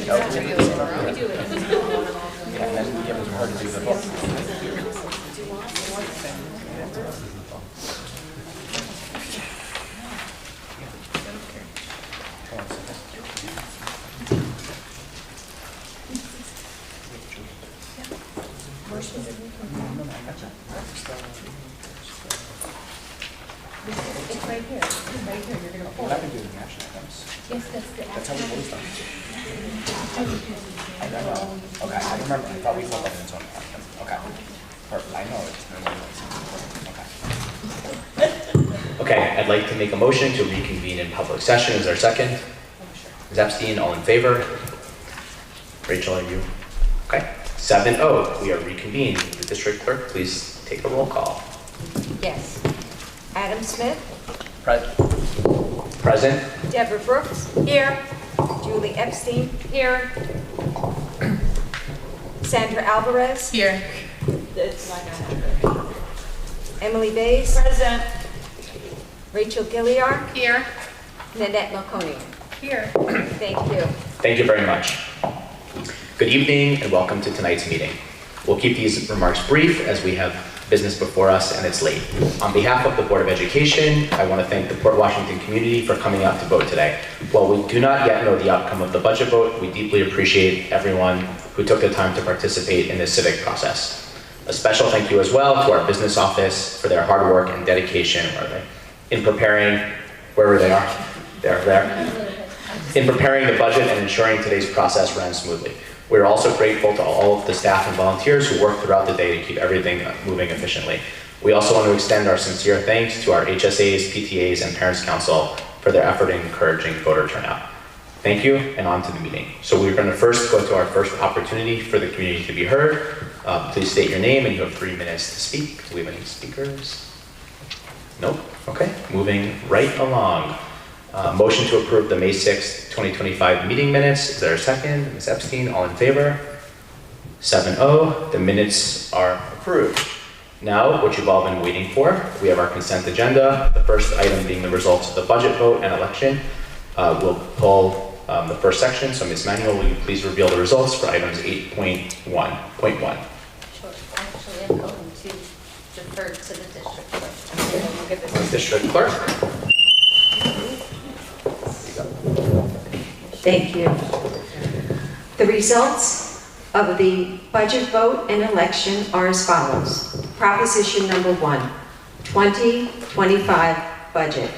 Yeah, and then give it to her to do the vote. It's right here. It's right here. You're going to pull We're it. not going to do the action items. Yes, that's the That's how we vote them. I action. know. Okay, I remember. I thought we voted on its own. Okay. Perfect. I know it's okay. Okay, I'd like to make a motion to reconvene in public session. Is there a second? Ms. Epstein, all in favor? Rachel, are you? Okay. 7-0, we are reconvened. The district clerk, please take a roll call. Yes. Adam Smith, Present? Deborah Brooks. Here. Julie Epstein. Here. Sandra Alvarez. Here. That's not her. Emily Bays. Present. Rachel Gilliard. Here. Nanette Malconian. Here. Thank you. Thank you very much. Good evening and welcome to tonight's meeting. We'll keep these remarks brief as we have business before us and it's late. On behalf of the Board of Education, I want to thank the Port Washington community for coming out to vote today. While we do not yet know the outcome of the budget vote, we deeply appreciate everyone who took the time to participate in this civic process. A special thank you as well to our business office for their hard work and dedication in preparing, wherever they are, in preparing the budget and ensuring today's process ran smoothly. We're also grateful to all of the staff and volunteers who work throughout the day to keep everything moving efficiently. We also want to extend our sincere thanks to our HSAs, PTAs, and Parents Council for their effort in encouraging voter turnout. Thank you, and on to the meeting. So we're going to first go to our first opportunity for the community to be heard. Please state your name, and you have 3 minutes to speak. Do we have any speakers? Nope. Okay, moving right along. Motion to approve the May 6th, 2025 meeting minutes. Is there a second? Ms. Epstein, all in favor? 7-0, the minutes are approved. Now, what you've all been waiting for, we have our consent agenda. The first item being the results of the budget vote and election. We'll pull the first section. So Ms. Manuel, will you please reveal the results for items 8.1.1? Sure. Actually, I'm going to defer to the district clerk. District clerk. Thank you. The results of the budget vote and election are as follows. Proposition number 1, 2025 budget.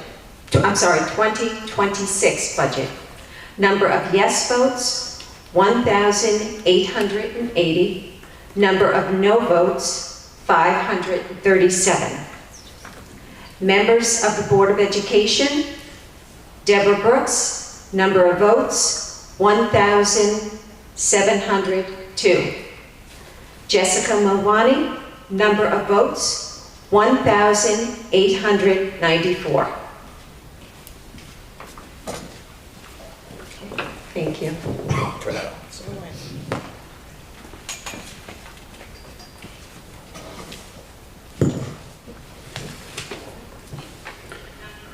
2026 budget. Number of yes votes, 1,880. Number of no votes, 537. Members of the Board of Education, Deborah Brooks. Number of votes, 1,702. Jessica Malwani, number of votes, 1,894. Thank you. Try that out.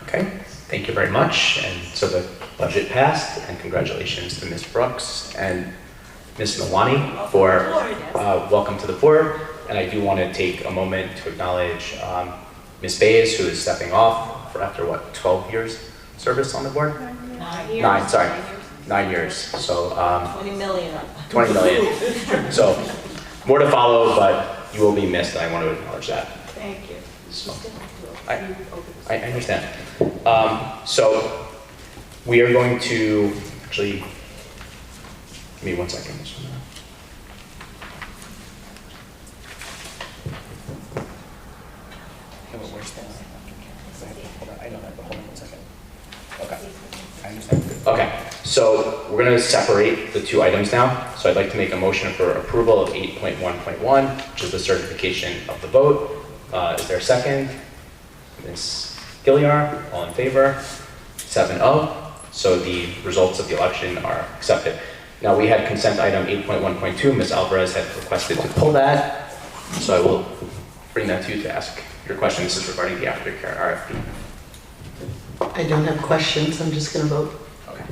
Okay, thank you very much. And so the budget passed, and congratulations to Ms. Brooks and Ms. Malwani for welcome to the board. And I do want to take a moment to acknowledge Ms. Bays, who is stepping off for after what, 12 years service on the board? 9 years. 9, sorry, 9 years. So 20 million. 20 million. So more to follow, but you will be missed, and I want to acknowledge that. Thank you. So, I understand. So we are going to actually, give me 1 second. Yeah, but where's the? Hold on, I know that, but hold on 1 second. Okay, I understand. Okay, so we're going to separate the 2 items now. So I'd like to make a motion for approval of 8.1.1, which is the certification of the vote. Is there a second? Ms. Gilliard, all in favor? 7-0. So the results of the election are accepted. Now we had consent item 8.1.2. Ms. Alvarez had requested to pull that. So I will bring that to you to ask your question. This is regarding the aftercare RFP. I don't have questions, I'm just going to vote. Okay.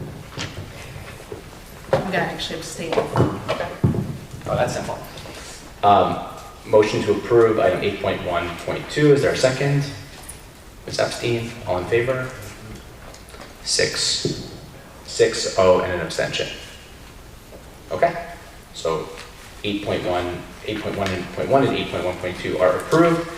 I'm gonna actually abstain. Oh, that's simple. Motion to approve item 8.1.2. Is there a second? Ms. Epstein, all in favor? 6, 0, and an abstention. Okay, so 8.1 and 8.1.2 are approved.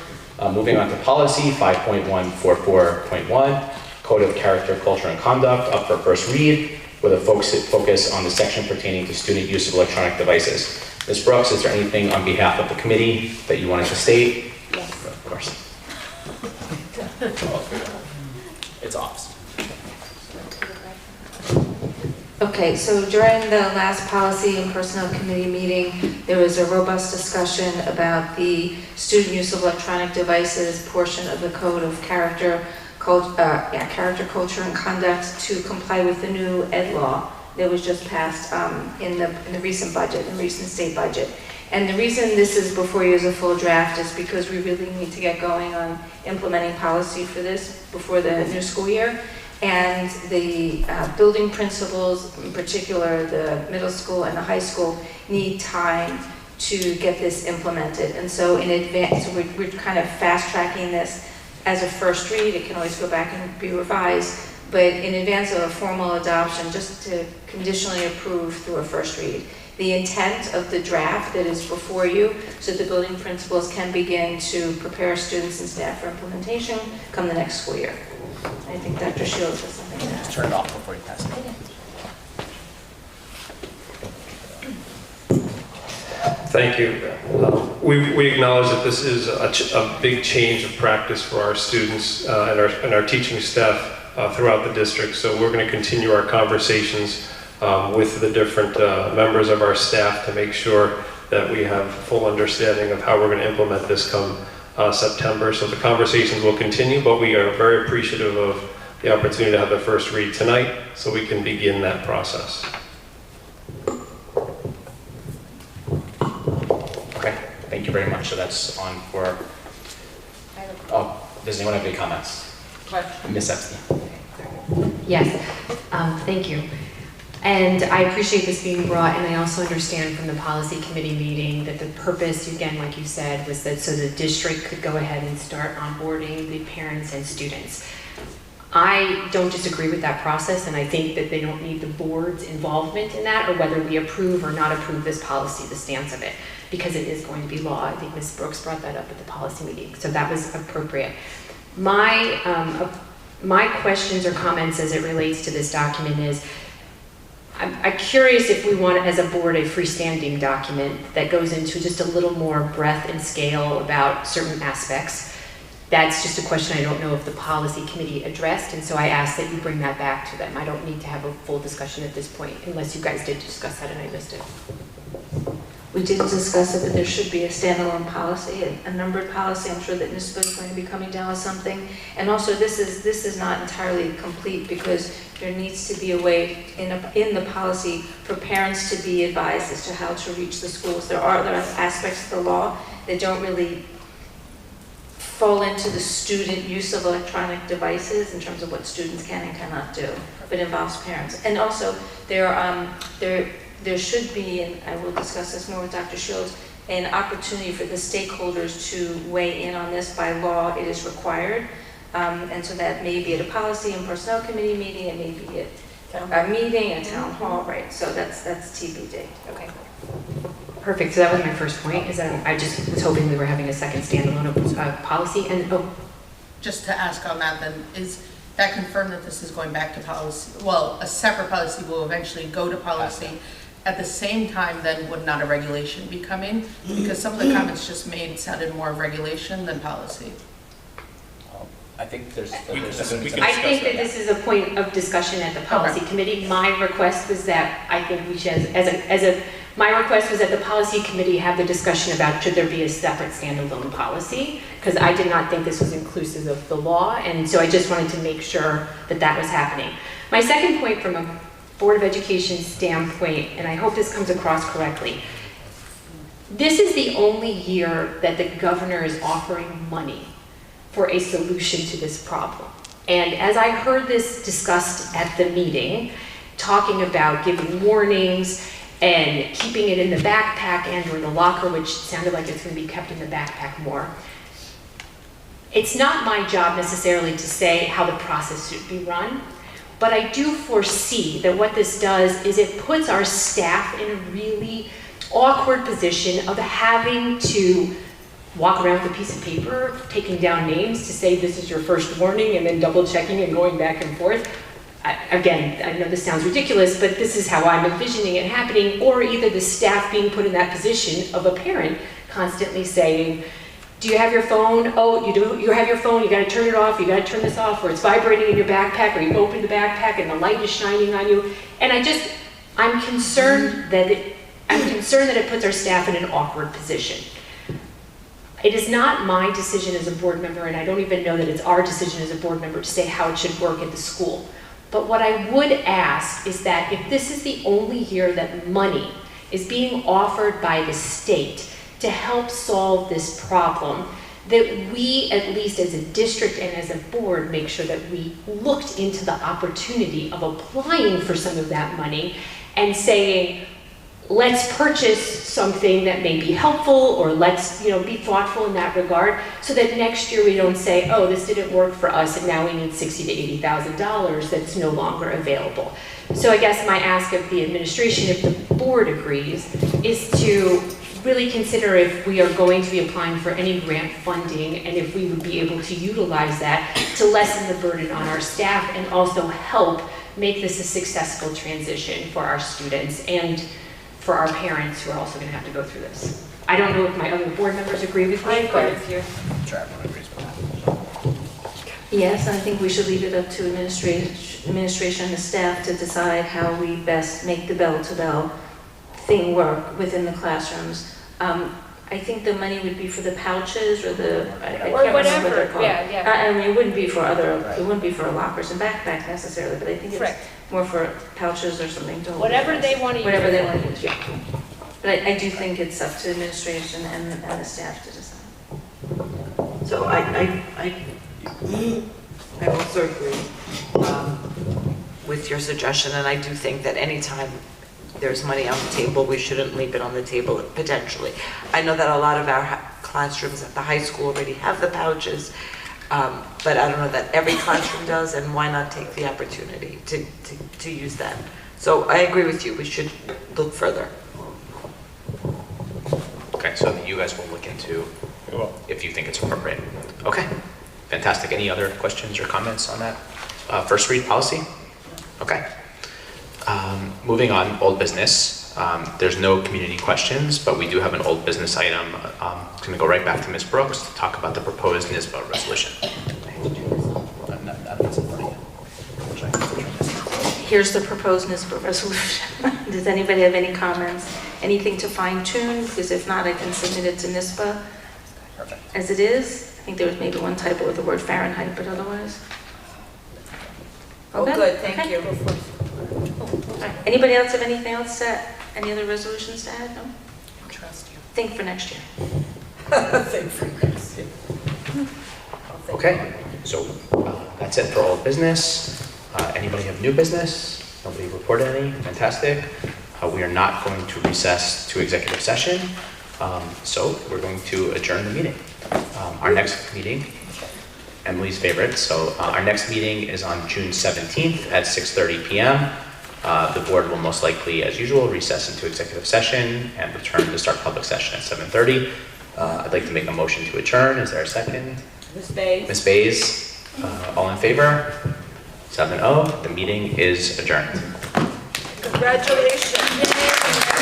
Moving on to policy 5.144.1, Code of Character, Culture, and Conduct, up for first read, with a focus on the section pertaining to student use of electronic devices. Ms. Brooks, is there anything on behalf of the committee that you wanted to state? Yes. Of course. It's off. Okay, so during the last policy and personnel committee meeting, there was a robust discussion about the student use of electronic devices portion of the Code of Character, Culture, and Conduct to comply with the new ed law that was just passed in the recent budget, in the recent state budget. And the reason this is before you as a full draft is because we really need to get going on implementing policy for this before the new school year. And the building principals, in particular the middle school and the high school, need time to get this implemented. And so in advance, so we're kind of fast tracking this as a first read. It can always go back and be revised, but in advance of a formal adoption, just to conditionally approve through a first read. The intent of the draft that is before you, so the building principals can begin to prepare students and staff for implementation come the next school year. I think Dr. Shields has something to add. Turn it off before you pass it. Thank you. We acknowledge that this is a big change of practice for our students and our teaching staff throughout the district. So we're going to continue our conversations with the different members of our staff to make sure that we have full understanding of how we're going to implement this come September. So the conversations will continue, but we are very appreciative of the opportunity to have the first read tonight so we can begin that process. Okay, thank you very much. So that's on for, oh, does anyone have any comments? Ms. Epstein. Yes, thank you. And I appreciate this being brought, and I also understand from the policy committee meeting that the purpose, again, like you said, was that so the district could go ahead and start onboarding the parents and students. I don't disagree with that process, and I think that they don't need the board's involvement in that, or whether we approve or not approve this policy, the stance of it, because it is going to be law. I think Ms. Brooks brought that up at the policy meeting, so that was appropriate. My questions or comments as it relates to this document is, I'm curious if we want, as a board, a freestanding document that goes into just a little more breadth and scale about certain aspects. That's just a question I don't know if the policy committee addressed, and so I ask that you bring that back to them. I don't need to have a full discussion at this point, unless you guys did discuss that and I missed it. We didn't discuss it, but there should be a standalone policy, a numbered policy. I'm sure that NISBA is going to be coming down with something. And also, this is not entirely complete because there needs to be a way in the policy for parents to be advised as to how to reach the schools. There are aspects of the law that don't really fall into the student use of electronic devices in terms of what students can and cannot do, but involves parents. And also, there should be, and I will discuss this more with Dr. Shields, an opportunity for the stakeholders to weigh in on this. By law, it is required. And so that may be at a policy and personnel committee meeting, it may be at a meeting, a town hall, right? So that's TBD. Okay. Perfect. So that was my first point, is that I just was hoping we were having a second standalone policy. And Just to ask on that then, is that confirmed that this is going back to policy? Well, a separate policy will eventually go to policy. At the same time, then, would not a regulation be coming? Because some of the comments just made sounded more of regulation than policy. I think there's. I think that this is a point of discussion at the policy committee. My request was that I think we should, my request was that the policy committee have the discussion about should there be a separate standalone policy, because I did not think this was inclusive of the law, and so I just wanted to make sure that that was happening. My second point from a Board of Education standpoint, and I hope this comes across correctly, this is the only year that the governor is offering money for a solution to this problem. And as I heard this discussed at the meeting, talking about giving warnings and keeping it in the backpack and or the locker, which sounded like it's going to be kept in the backpack more. It's not my job necessarily to say how the process should be run, but I do foresee that what this does is it puts our staff in a really awkward position of having to walk around with a piece of paper, taking down names to say this is your first warning, and then double checking and going back and forth. Again, I know this sounds ridiculous, but this is how I'm envisioning it happening, or either the staff being put in that position of a parent constantly saying, do you have your phone? Oh, you do. You have your phone. You got to turn it off. You got to turn this off, or it's vibrating in your backpack, or you open the backpack and the light is shining on you. And I'm concerned that it puts our staff in an awkward position. It is not my decision as a board member, and I don't even know that it's our decision as a board member to say how it should work at the school. But what I would ask is that if this is the only year that money is being offered by the state to help solve this problem, that we, at least as a district and as a board, make sure that we looked into the opportunity of applying for some of that money and saying, let's purchase something that may be helpful, or let's be thoughtful in that regard, so that next year we don't say, oh, this didn't work for us and now we need $60,000 to $80,000 that's no longer available. So I guess my ask of the administration, if the board agrees, is to really consider if we are going to be applying for any grant funding, and if we would be able to utilize that to lessen the burden on our staff and also help make this a successful transition for our students and for our parents who are also going to have to go through this. I don't know if my other board members agree with me. I agree with you. Sure, everyone agrees with that. Yes, I think we should leave it up to administration and the staff to decide how we best make the bell-to-bell thing work within the classrooms. I think the money would be for the pouches or the, I Or can't remember what they're whatever, called. yeah. I mean, it wouldn't be for other, Right. it wouldn't be for lockers and backpacks necessarily, but I think it's Correct. more for pouches or something to hold. Whatever it. they want to use. Whatever it they for. want to use, yeah. But I do think it's up to administration and the staff to decide. So I also agree with your suggestion, and I do think that anytime there's money on the table, we shouldn't leave it on the table potentially. I know that a lot of our classrooms at the high school already have the pouches, but I don't know that every classroom does, and why not take the opportunity to use that? So I agree with you, we should look further. Okay, so you guys will look into We will. if you think it's appropriate. Okay, fantastic. Any other questions or comments on that? First read policy? Okay. Moving on, old business. There's no community questions, but we do have an old business item. It's going to go right back to Ms. Brooks to talk about the proposed NISBA resolution. That's in front of you. Here's the proposed NISBA resolution. Does anybody have any comments? Anything to fine tune? Because if not, I can submit it to NISBA Perfect. as it is. I think there was maybe one typo with the word Fahrenheit, but otherwise. Oh, Okay. good, thank Okay. you. All right. Anybody else have anything else to, any other resolutions to add? No? Trust you. Think for next year. Okay, so that's it for old business. Anybody have new business? Nobody reported any? Fantastic. We are not going to recess to executive session, so we're going to adjourn the meeting. Our next meeting, Emily's favorite, so our next meeting is on June 17th at 6:30 p.m. The board will most likely, as usual, recess into executive session and return to start public session at 7:30. I'd like to make a motion to adjourn. Is there a second? Ms. Bays? Ms. Bays, all in favor? 7-0. The meeting is adjourned. Congratulations.